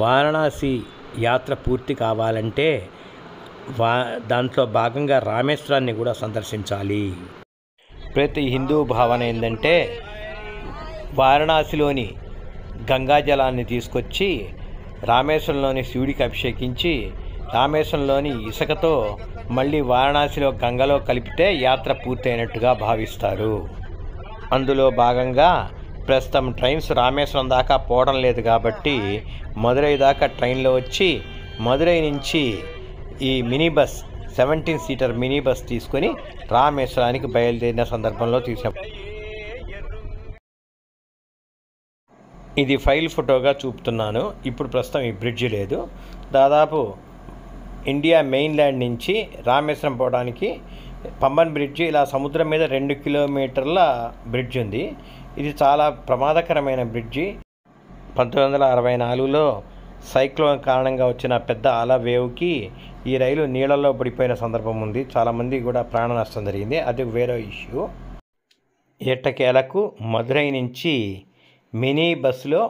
వారణాసి యాత్ర పూర్తి కావాలంటే దాంట్లో భాగంగా రామేశ్వరాన్ని కూడా సందర్శించాలి. ప్రతి హిందూ భావన ఏంటంటే వారణాసిలోని గంగాజలాన్ని తీసుకొచ్చి రామేశ్వరంలోని శివుడికి అభిషేకించి రామేశ్వరంలోని ఇసుకతో మళ్ళీ వారణాసిలో గంగలో కలిపితే యాత్ర పూర్తయినట్టుగా భావిస్తారు. అందులో భాగంగా ప్రస్తుతం ట్రైన్స్ రామేశ్వరం దాకా పోవడం లేదు కాబట్టి మదురై దాకా ట్రైన్లో వచ్చి మదురై నుంచి ఈ mini bus 17 seater mini bus తీసుకొని రామేశ్వరానికి బయలుదేరిన సందర్భంలో తీసాం. ఇది ఫైల్ ఫోటోగా చూపుతున్నాను. ఇప్పుడు ప్రస్తుతం ఈ బ్రిడ్జి లేదు. దాదాపు ఇండియా మెయిన్ ల్యాండ్ నుంచి రామేశ్వరం పోవడానికి పంబన్ బ్రిడ్జి ఇలా సముద్రం మీద 2 కిలోమీటర్ల బ్రిడ్జ్ ఉంది. ఇది చాలా ప్రమాదకరమైన బ్రిడ్జి. 1964లో సైక్లోన్ కారణంగా వచ్చిన పెద్ద అల వేవ్కి ఈ రైలు నీళ్ళల్లో పడిపోయిన సందర్భం ఉంది. చాలామంది కూడా ప్రాణ నష్టం జరిగింది. అది వేరే ఇష్యూ. ఎట్టకేలకు మదురై నుంచి మినీ బస్సులో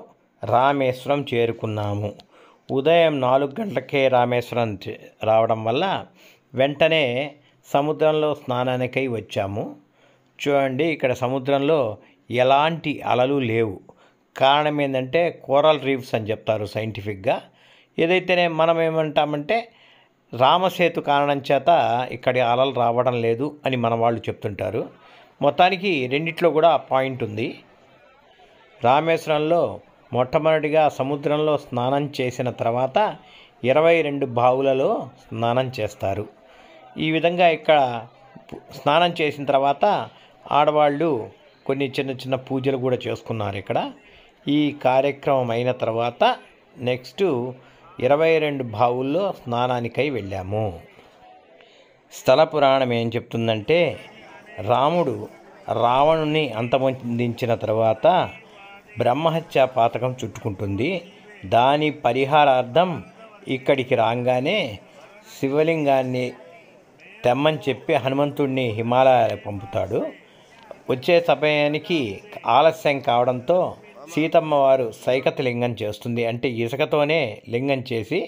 రామేశ్వరం చేరుకున్నాము. ఉదయం 4 గంటలకే రామేశ్వరం రావడం వల్ల వెంటనే సముద్రంలో స్నానానికై వచ్చాము. చూడండి, ఇక్కడ సముద్రంలో ఎలాంటి అలలు లేవు. కారణం ఏంటంటే కోరల్ రీఫ్స్ అని చెప్తారు సైంటిఫిక్గా. ఏదైతేనే మనం ఏమంటామంటే రామసేతు కారణం చేత ఇక్కడి అలలు రావడం లేదు అని మన వాళ్ళు చెప్తుంటారు. మొత్తానికి రెండిట్లో కూడా పాయింట్ ఉంది. రామేశ్వరంలో మొట్టమొదటిగా సముద్రంలో స్నానం చేసిన తర్వాత 22 బావులలో స్నానం చేస్తారు. ఈ విధంగా ఇక్కడ స్నానం చేసిన తర్వాత ఆడవాళ్ళు కొన్ని చిన్న చిన్న పూజలు కూడా చేసుకున్నారు ఇక్కడ. ఈ కార్యక్రమం అయిన తర్వాత నెక్స్ట్ 22 బావుల్లో స్నానానికై వెళ్ళాము. స్థల పురాణం ఏం చెప్తుందంటే రాముడు రావణుని అంతమొందించిన తర్వాత బ్రహ్మహత్య పాతకం చుట్టుకుంటుంది. దాని పరిహారార్థం ఇక్కడికి రాగానే శివలింగాన్ని తెమ్మని చెప్పి హనుమంతుడిని హిమాలయాలకు పంపుతాడు. వచ్చే సమయానికి ఆలస్యం కావడంతో సీతమ్మ వారు సైకత లింగం చేస్తుంది. అంటే ఇసుకతోనే లింగం చేసి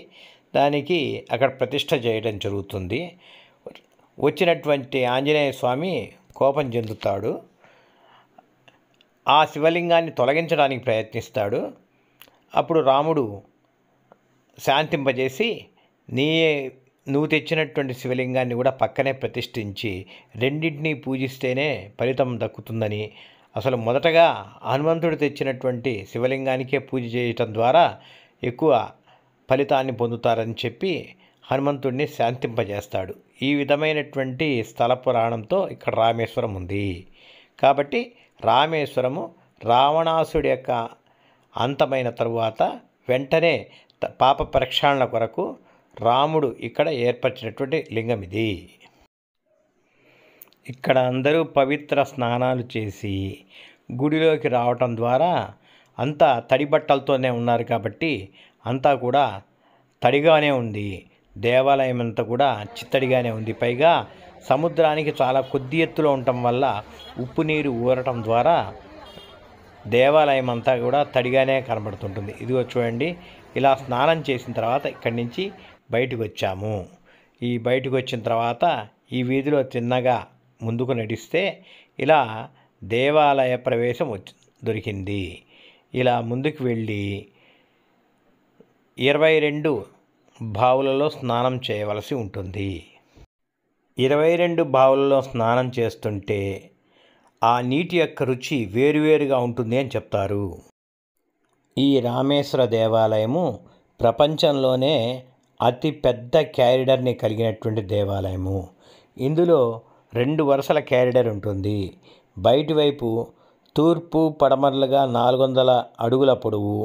దానికి అక్కడ ప్రతిష్ఠ చేయడం జరుగుతుంది. వచ్చినటువంటి ఆంజనేయ స్వామి కోపం చెందుతాడు. ఆ శివలింగాన్ని తొలగించడానికి ప్రయత్నిస్తాడు. అప్పుడు రాముడు శాంతింపజేసి నువ్వు తెచ్చినటువంటి శివలింగాన్ని కూడా పక్కనే ప్రతిష్ఠించి రెండింటినీ పూజిస్తేనే ఫలితం దక్కుతుందని, అసలు మొదటగా హనుమంతుడు తెచ్చినటువంటి శివలింగానికే పూజ చేయటం ద్వారా ఎక్కువ ఫలితాన్ని పొందుతారని చెప్పి హనుమంతుడిని శాంతింపజేస్తాడు. ఈ విధమైనటువంటి స్థల పురాణంతో ఇక్కడ రామేశ్వరం ఉంది. కాబట్టి రామేశ్వరము రావణాసుడి యొక్క అంతమైన తరువాత వెంటనే పాప ప్రక్షాళన కొరకు రాముడు ఇక్కడ ఏర్పరిచినటువంటి లింగం ఇది. ఇక్కడ అందరూ పవిత్ర స్నానాలు చేసి గుడిలోకి రావటం ద్వారా అంతా తడి బట్టలతోనే ఉన్నారు కాబట్టి అంతా కూడా తడిగానే ఉంది. దేవాలయం అంతా కూడా చిత్తడిగానే ఉంది. పైగా సముద్రానికి చాలా కొద్ది ఎత్తులో ఉండటం వల్ల ఉప్పు నీరు ఊరటం ద్వారా దేవాలయం అంతా కూడా తడిగానే కనబడుతుంటుంది. ఇదిగో చూడండి, ఇలా స్నానం చేసిన తర్వాత ఇక్కడి నుంచి బయటకు వచ్చాము. ఈ బయటకు వచ్చిన తర్వాత ఈ వీధిలో తిన్నగా ముందుకు నడిస్తే ఇలా దేవాలయ ప్రవేశం దొరికింది. ఇలా ముందుకు వెళ్ళి 22 బావులలో స్నానం చేయవలసి ఉంటుంది. 22 బావులలో స్నానం చేస్తుంటే ఆ నీటి యొక్క రుచి వేరువేరుగా ఉంటుంది అని చెప్తారు. ఈ రామేశ్వర దేవాలయము ప్రపంచంలోనే అతి పెద్ద క్యారిడర్ని కలిగినటువంటి దేవాలయము. ఇందులో 2 వరుసల క్యారిడర్ ఉంటుంది. బయటి వైపు తూర్పు పడమరలుగా 400 అడుగుల పొడవు,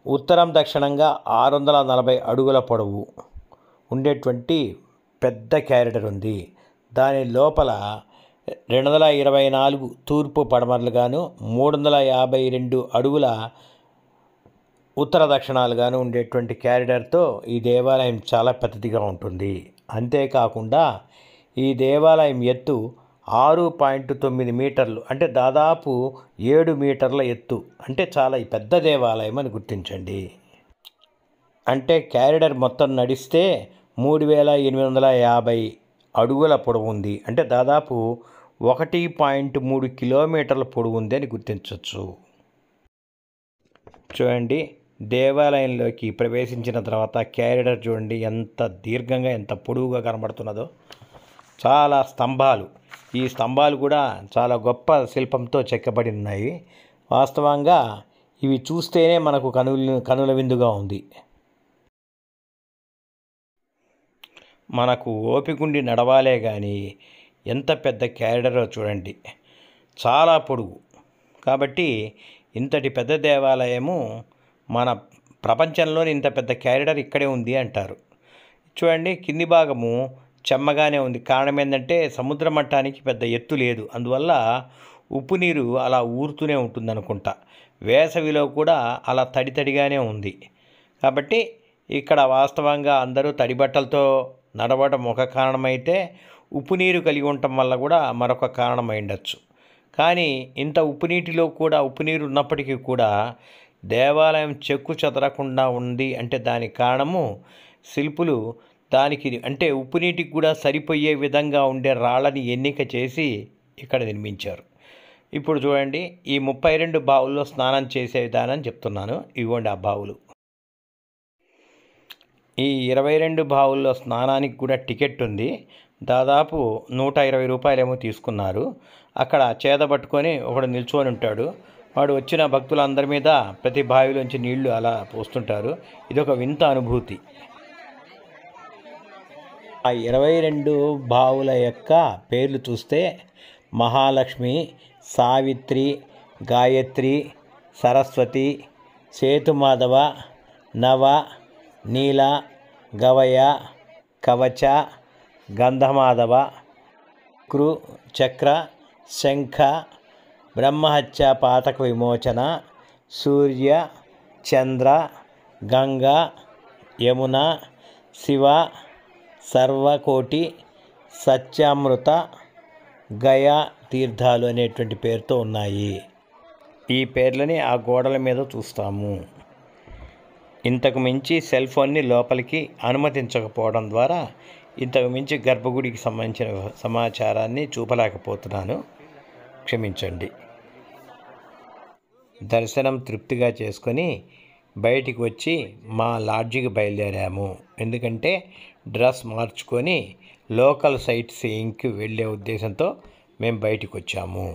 ఉత్తరం దక్షిణంగా 640 అడుగుల పొడవు ఉండేటువంటి పెద్ద క్యారిడర్ ఉంది. దాని లోపల 224 తూర్పు పడమరలుగాను 352 అడుగుల ఉత్తర దక్షిణాలుగాను ఉండేటువంటి క్యారిడర్తో ఈ దేవాలయం చాలా పెద్దదిగా ఉంటుంది. అంతేకాకుండా ఈ దేవాలయం ఎత్తు 6.9 మీటర్లు, అంటే దాదాపు 7 మీటర్ల ఎత్తు. అంటే చాలా పెద్ద దేవాలయం అని గుర్తించండి. అంటే క్యారిడర్ మొత్తం నడిస్తే 3850 అడుగుల పొడవు ఉంది. అంటే దాదాపు 1.3 కిలోమీటర్ల పొడవు ఉంది అని గుర్తించవచ్చు. చూడండి, దేవాలయంలోకి ప్రవేశించిన తర్వాత క్యారిడర్ చూడండి ఎంత దీర్ఘంగా ఎంత పొడవుగా కనబడుతున్నదో. చాలా స్తంభాలు, ఈ స్తంభాలు కూడా చాలా గొప్ప శిల్పంతో చెక్కబడి ఉన్నాయి. వాస్తవంగా ఇవి చూస్తేనే మనకు కనుల విందుగా ఉంది. మనకు ఓపికండి నడవాలే కానీ ఎంత పెద్ద క్యారిడరో చూడండి, చాలా పొడుగు. కాబట్టి ఇంతటి పెద్ద దేవాలయము మన ప్రపంచంలోని ఇంత పెద్ద క్యారిడర్ ఇక్కడే ఉంది అంటారు. చూడండి, కింది భాగము చెమ్మగానే ఉంది. కారణం ఏంటంటే సముద్ర మట్టానికి పెద్ద ఎత్తు లేదు, అందువల్ల ఉప్పు నీరు అలా ఊరుతూనే ఉంటుంది అనుకుంటా. వేసవిలో కూడా అలా తడిగానే ఉంది. కాబట్టి ఇక్కడ వాస్తవంగా అందరూ తడి బట్టలతో నడవడం ఒక కారణమైతే, ఉప్పు నీరు కలిగి ఉండటం వల్ల కూడా మరొక కారణం అయిండొచ్చు. కానీ ఇంత ఉప్పు నీటిలో కూడా, ఉప్పు నీరు ఉన్నప్పటికీ కూడా దేవాలయం చెక్కు చెదరకుండా ఉంది అంటే దానికి కారణము శిల్పులు దానికి అంటే ఉప్పు నీటికి కూడా సరిపోయే విధంగా ఉండే రాళ్ళని ఎన్నిక చేసి ఇక్కడ నిర్మించారు. ఇప్పుడు చూడండి, ఈ 32 బావుల్లో స్నానం చేసే విధానం చెప్తున్నాను. ఇవ్వండి ఆ బావులు. ఈ 22 బావుల్లో స్నానానికి కూడా టికెట్ ఉంది. దాదాపు 120 రూపాయలేమో తీసుకున్నారు. అక్కడ చేదబట్టుకొని ఒకడు నిల్చొని ఉంటాడు. వాడు వచ్చిన భక్తులందరి మీద ప్రతి బావిలోంచి నీళ్లు అలా పోస్తుంటారు. ఇదొక వింత అనుభూతి. ఆ 22 బావుల యొక్క పేర్లు చూస్తే మహాలక్ష్మి, సావిత్రి, గాయత్రి, సరస్వతి, సేతుమాధవ, నవ, నీల, గవయ, కవచ, గంధమాధవ, కృ, చక్ర, శంఖ, బ్రహ్మహత్య, పాతక విమోచన, సూర్య, చంద్ర, గంగ, యమున, శివ, సర్వకోటి, సత్యామృత, గయా తీర్థాలు అనేటువంటి పేరుతో ఉన్నాయి. ఈ పేర్లని ఆ గోడల మీద చూస్తాము. ఇంతకు మించి సెల్ ఫోన్ని లోపలికి అనుమతించకపోవడం ద్వారా ఇంతకు మించి గర్భగుడికి సంబంధించిన సమాచారాన్ని చూపలేకపోతున్నాను, క్షమించండి. దర్శనం తృప్తిగా చేసుకొని బయటికి వచ్చి మా లాడ్జికి బయలుదేరాము. ఎందుకంటే డ్రెస్ మార్చుకొని లోకల్ సైట్ సీయింగ్కి వెళ్ళే ఉద్దేశంతో మేము బయటికి వచ్చాము.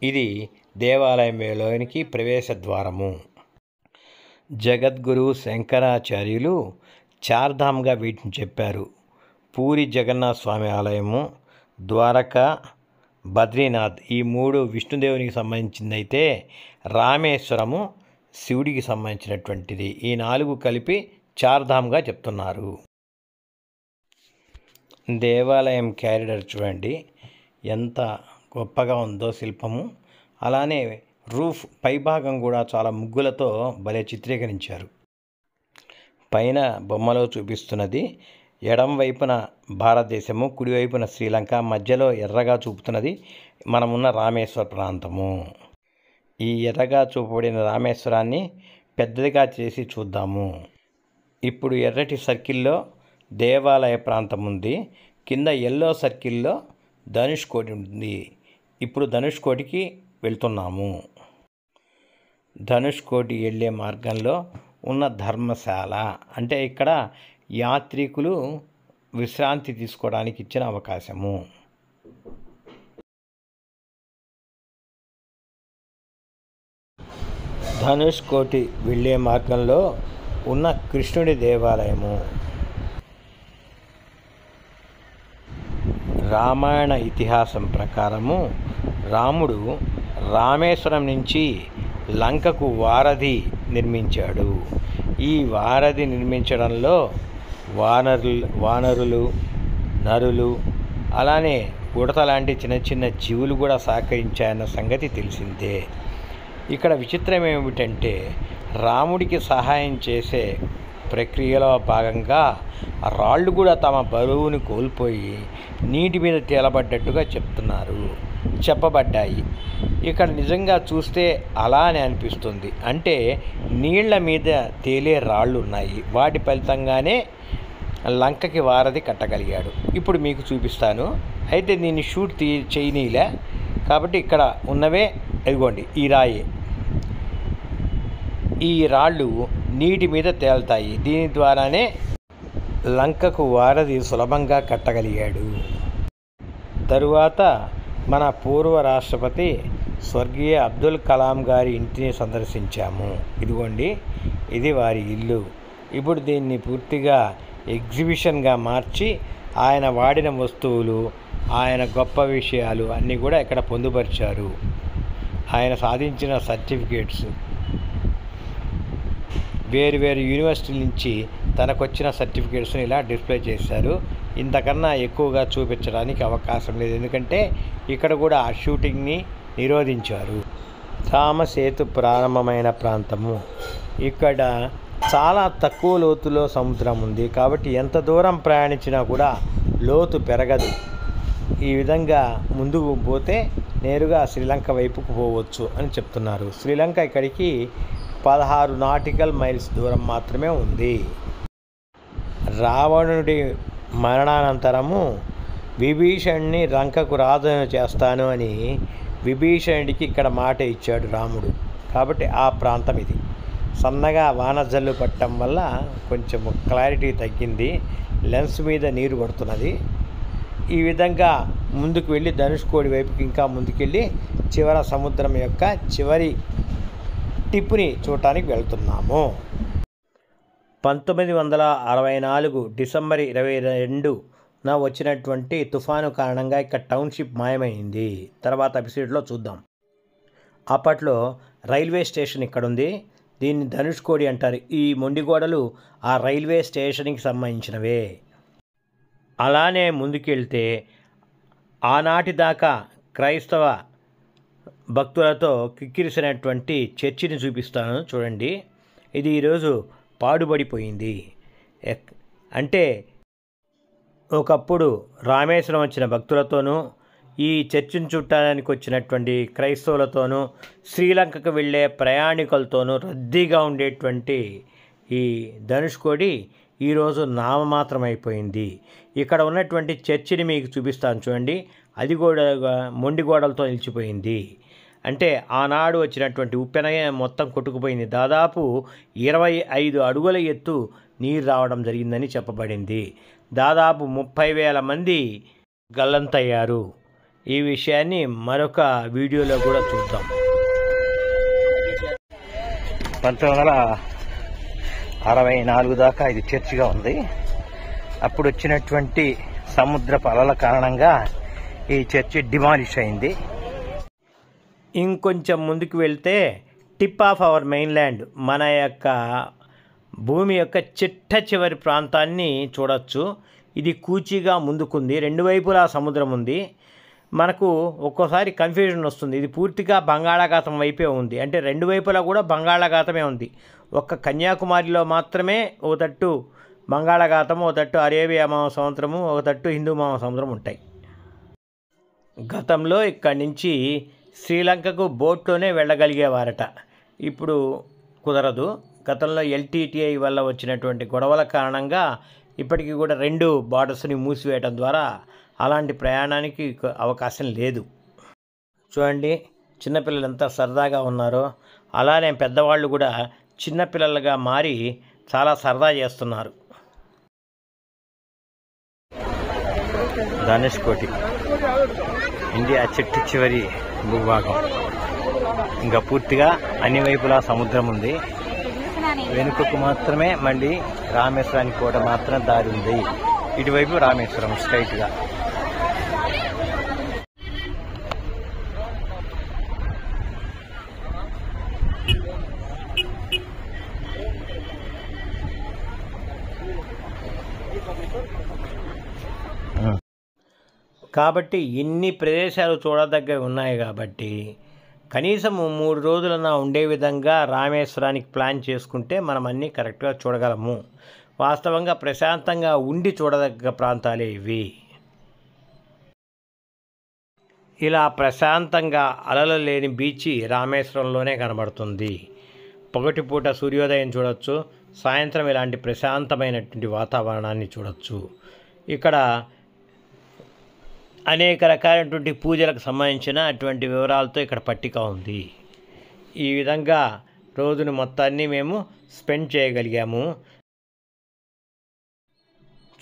ఇది దేవాలయంలోనికి ప్రవేశ ద్వారము. జగద్గురు శంకరాచార్యులు చార్ధామ్గా వీటిని చెప్పారు. పూరి జగన్నాథ స్వామి ఆలయము, ద్వారకా, బద్రీనాథ్ ఈ 3 విష్ణుదేవునికి సంబంధించిందైతే రామేశ్వరము శివుడికి సంబంధించినటువంటిది. ఈ 4 కలిపి చార్ధామ్గా చెప్తున్నారు. దేవాలయం క్యారిడర్ చూడండి ఎంత గొప్పగా ఉందో శిల్పము. అలానే రూఫ్ పైభాగం కూడా చాలా ముగ్గులతో భలే చిత్రీకరించారు. పైన బొమ్మలో చూపిస్తున్నది ఎడం వైపున భారతదేశము, కుడివైపున శ్రీలంక, మధ్యలో ఎర్రగా చూపుతున్నది మనమున్న రామేశ్వర ప్రాంతము. ఈ ఎర్రగా చూపబడిన రామేశ్వరాన్ని పెద్దదిగా చేసి చూద్దాము. ఇప్పుడు ఎర్రటి సర్కిల్లో దేవాలయ ప్రాంతం ఉంది, కింద ఎల్లో సర్కిల్లో ధనుష్కోటి ఉంది. ఇప్పుడు ధనుష్కోటికి వెళ్తున్నాము. ధనుష్కోటి వెళ్ళే మార్గంలో ఉన్న ధర్మశాల అంటే ఇక్కడ యాత్రికులు విశ్రాంతి తీసుకోవడానికి ఇచ్చిన అవకాశము. ధనుష్కోటి వెళ్ళే మార్గంలో ఉన్న కృష్ణుడి దేవాలయము. రామాయణ ఇతిహాసం ప్రకారము రాముడు రామేశ్వరం నుంచి లంకకు వారధి నిర్మించాడు. ఈ వారధి నిర్మించడంలో వానరులు, నరులు, అలానే ఉడత లాంటి చిన్న చిన్న జీవులు కూడా సహకరించాయన్న సంగతి తెలిసిందే. ఇక్కడ విచిత్రం ఏమిటంటే రాముడికి సహాయం చేసే ప్రక్రియలో భాగంగా రాళ్ళు కూడా తమ బరువుని కోల్పోయి నీటి మీద తేలబడ్డట్టుగా చెప్తున్నారు. చెప్పబడ్డాయి. ఇక్కడ నిజంగా చూస్తే అలానే అనిపిస్తుంది. అంటే నీళ్ల మీద తేలే రాళ్ళు ఉన్నాయి. వాటి ఫలితంగానే లంకకి వారధి కట్టగలిగాడు. ఇప్పుడు మీకు చూపిస్తాను. అయితే దీన్ని షూట్ చేయనీలే కాబట్టి ఇక్కడ ఉన్నవే ఇదిగోండి ఈ రాయి. ఈ రాళ్ళు నీటి మీద తేలుతాయి. దీని ద్వారానే లంకకు వారధి సులభంగా కట్టగలిగాడు. తరువాత మన పూర్వ రాష్ట్రపతి స్వర్గీయ అబ్దుల్ కలాం గారి ఇంటిని సందర్శించాము. ఇదిగోండి ఇది వారి ఇల్లు. ఇప్పుడు దీన్ని పూర్తిగా ఎగ్జిబిషన్గా మార్చి ఆయన వాడిన వస్తువులు, ఆయన గొప్ప విషయాలు అన్నీ కూడా ఇక్కడ పొందుపరిచారు. ఆయన సాధించిన సర్టిఫికేట్స్, వేరు వేరు యూనివర్సిటీల నుంచి తనకొచ్చిన సర్టిఫికేట్స్ని ఇలా డిస్ప్లే చేశారు. ఇంతకన్నా ఎక్కువగా చూపించడానికి అవకాశం లేదు, ఎందుకంటే ఇక్కడ కూడా ఆ షూటింగ్ని నిరోధించారు. రామసేతు ప్రారంభమైన ప్రాంతము. ఇక్కడ చాలా తక్కువ లోతులో సముద్రం ఉంది కాబట్టి ఎంత దూరం ప్రయాణించినా కూడా లోతు పెరగదు. ఈ విధంగా ముందుకు పోతే నేరుగా శ్రీలంక వైపుకు పోవచ్చు అని చెప్తున్నారు. శ్రీలంక ఇక్కడికి 16 నాటికల్ మైల్స్ దూరం మాత్రమే ఉంది. రావణుడి మరణానంతరము విభీషణుని లంకకు రాజును చేస్తాను అని విభీషణుడికి ఇక్కడ మాట ఇచ్చాడు రాముడు. కాబట్టి ఆ ప్రాంతం ఇది. సన్నగా వానజల్లు పట్టడం వల్ల కొంచెం క్లారిటీ తగ్గింది, లెన్స్ మీద నీరు పడుతున్నది. ఈ విధంగా ముందుకు వెళ్ళి ధనుష్కోడి వైపుకి ఇంకా ముందుకెళ్ళి చివర సముద్రం యొక్క చివరి టిప్పుని చూడటానికి వెళ్తున్నాము. 1964 డిసెంబర్ 22న వచ్చినటువంటి తుఫాను కారణంగా ఇక్కడ టౌన్షిప్ మాయమైంది. తర్వాత ఎపిసోడ్లో చూద్దాం. అప్పట్లో రైల్వే స్టేషన్ ఇక్కడ ఉంది. దీన్ని ధనుష్కోడి అంటారు. ఈ మొండిగోడలు ఆ రైల్వే స్టేషన్కి సంబంధించినవే. అలానే ముందుకెళ్తే ఆనాటి దాకా క్రైస్తవ భక్తులతో కిక్కిరిసినటువంటి చర్చిని చూపిస్తాను చూడండి. ఇది ఈరోజు పాడుబడిపోయింది. అంటే ఒకప్పుడు రామేశ్వరం వచ్చిన భక్తులతోనూ ఈ చర్చిని చుట్టానికి వచ్చినటువంటి క్రైస్తవులతోనూ శ్రీలంకకు వెళ్ళే ప్రయాణికులతోనూ రద్దీగా ఉండేటువంటి ఈ ధనుష్కోడి ఈరోజు నామమాత్రమైపోయింది. ఇక్కడ ఉన్నటువంటి చర్చిని మీకు చూపిస్తాను చూడండి. అది కూడా మొండిగోడలతో నిలిచిపోయింది. అంటే ఆనాడు వచ్చినటువంటి ఉప్పెన మొత్తం కొట్టుకుపోయింది. దాదాపు 25 అడుగుల ఎత్తు నీరు రావడం జరిగిందని చెప్పబడింది. దాదాపు 30,000 మంది గల్లంతయ్యారు. ఈ విషయాన్ని మరొక వీడియోలో కూడా చూద్దాం. 1964 దాకా ఇది చర్చిగా ఉంది. అప్పుడు వచ్చినటువంటి సముద్రపు అలల కారణంగా ఈ చర్చి డిమాలిష్ అయింది. ఇంకొంచెం ముందుకు వెళ్తే టిప్ ఆఫ్ అవర్ మెయిన్ల్యాండ్, మన యొక్క భూమి యొక్క చిట్ట చివరి ప్రాంతాన్ని చూడొచ్చు. ఇది కూచిగా ముందుకుంది. రెండు వైపులా సముద్రం ఉంది. మనకు ఒక్కోసారి కన్ఫ్యూజన్ వస్తుంది. ఇది పూర్తిగా బంగాళాఖాతం వైపే ఉంది. అంటే రెండు వైపులా కూడా బంగాళాఖాతమే ఉంది. ఒక్క కన్యాకుమారిలో మాత్రమే ఒక తట్టు బంగాళాఖాతం, ఒక తట్టు అరేబియా మహాసముద్రము, ఒక తట్టు హిందూ మహాసముద్రం ఉంటాయి. గతంలో ఇక్కడి నుంచి శ్రీలంకకు బోట్లోనే వెళ్ళగలిగేవారట. ఇప్పుడు కుదరదు. గతంలో ఎల్టీటీఐ వల్ల వచ్చినటువంటి గొడవల కారణంగా ఇప్పటికీ కూడా 2 బార్డర్స్ని మూసివేయడం ద్వారా అలాంటి ప్రయాణానికి అవకాశం లేదు. చూడండి చిన్నపిల్లలు ఎంత సరదాగా ఉన్నారో, అలానే పెద్దవాళ్ళు కూడా చిన్నపిల్లలుగా మారి చాలా సరదా చేస్తున్నారు. ధనుష్కోటి ఇండియా చిట్టు చివరి భూభాగం. ఇంకా పూర్తిగా అన్ని వైపులా సముద్రం ఉంది. వెనుకకు మాత్రమే మళ్ళీ రామేశ్వరానికి కూడా మాత్రం దారి ఉంది. ఇటువైపు రామేశ్వరం స్ట్రైట్గా. కాబట్టి ఇన్ని ప్రదేశాలు చూడదగ్గవి ఉన్నాయి. కాబట్టి కనీసం 3 రోజులన్నా ఉండే విధంగా రామేశ్వరానికి ప్లాన్ చేసుకుంటే మనం అన్నీ కరెక్ట్గా చూడగలము. వాస్తవంగా ప్రశాంతంగా ఉండి చూడదగ్గ ప్రాంతాలే ఇవి. ఇలా ప్రశాంతంగా అలలు లేని బీచ్ రామేశ్వరంలోనే కనబడుతుంది. పగటిపూట సూర్యోదయం చూడవచ్చు, సాయంత్రం ఇలాంటి ప్రశాంతమైనటువంటి వాతావరణాన్ని చూడవచ్చు. ఇక్కడ అనేక రకాలైనటువంటి పూజలకు సంబంధించిన అటువంటి వివరాలతో ఇక్కడ పట్టిక ఉంది. ఈ విధంగా రోజును మొత్తాన్ని మేము స్పెండ్ చేయగలిగాము.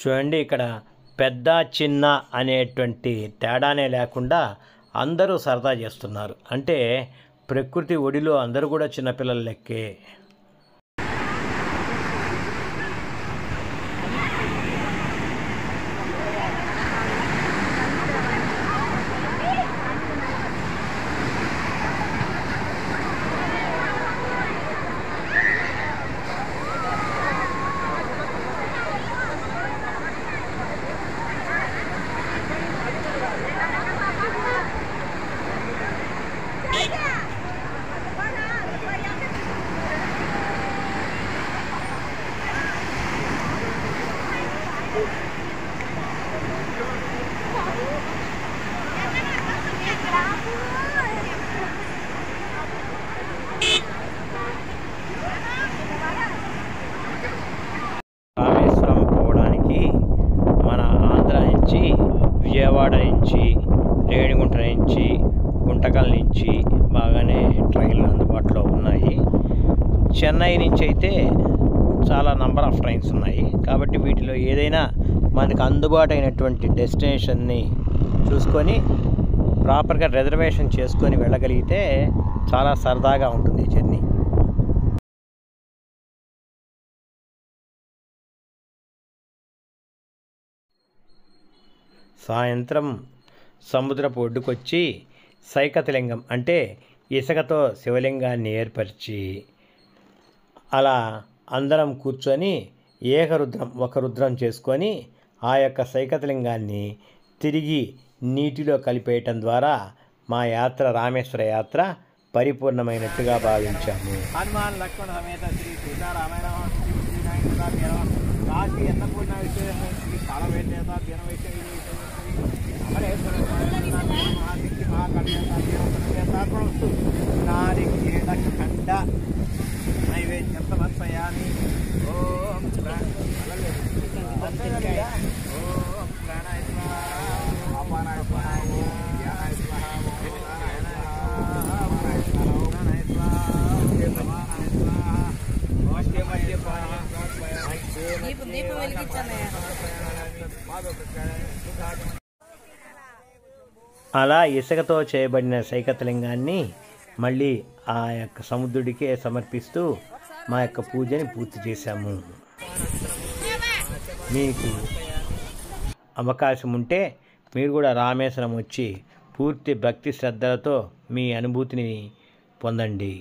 చూడండి, ఇక్కడ పెద్ద చిన్న అనేటువంటి తేడానే లేకుండా అందరూ సరదా చేస్తున్నారు. అంటే ప్రకృతి ఒడిలో అందరూ కూడా చిన్నపిల్లల లెక్కే. రామేశ్వరం పోవడానికి మన ఆంధ్ర నుంచి, విజయవాడ నుంచి, రేణిగుంట నుంచి, గుంటకల్ నుంచి బాగానే ట్రైన్లు అందుబాటులో ఉన్నాయి. చెన్నై నుంచి అయితే చాలా నంబర్ ఆఫ్ ట్రైన్స్ ఉన్నాయి. కాబట్టి వీటిలో ఏదైనా మనకు అందుబాటు అయినటువంటి డెస్టినేషన్ని చూసుకొని ప్రాపర్గా రిజర్వేషన్ చేసుకొని వెళ్ళగలిగితే చాలా సరదాగా ఉంటుంది ఈ జర్నీ. సాయంత్రం సముద్రపు ఒడ్డుకొచ్చి సైకతలింగం అంటే ఇసుకతో శివలింగాన్ని ఏర్పరిచి అలా అందరం కూర్చొని ఒక రుద్రం చేసుకొని ఆ యొక్క సైకతలింగాన్ని తిరిగి నీటిలో కలిపేయటం ద్వారా మా యాత్ర, రామేశ్వర యాత్ర పరిపూర్ణమైనట్టుగా భావించాము. హనుమాన్ లక్ష్మణ సమేత శ్రీ సీతారామాయణ కాశీ అన్నపూర్ణ ఖండ నైవేద్యం సమర్పయామి. ఓం ప్రాణాయ స్వాహా, అపానాయ స్వాహా, ధ్యానాయ స్వాహా, అలా ఇసుకతో చేయబడిన సైకతలింగాన్ని మళ్ళీ ఆ యొక్క సముద్రుడికే సమర్పిస్తూ మా యొక్క పూజని పూర్తి చేశాము. మీకు అవకాశం ఉంటే మీరు కూడా రామేశ్వరం వచ్చి పూర్తి భక్తి శ్రద్ధలతో మీ అనుభూతిని పొందండి.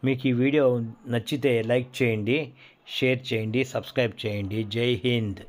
మీకు ఈ వీడియో నచ్చితే లైక్ చేయండి, షేర్ చేయండి, సబ్స్క్రైబ్ చేయండి. జై హింద్.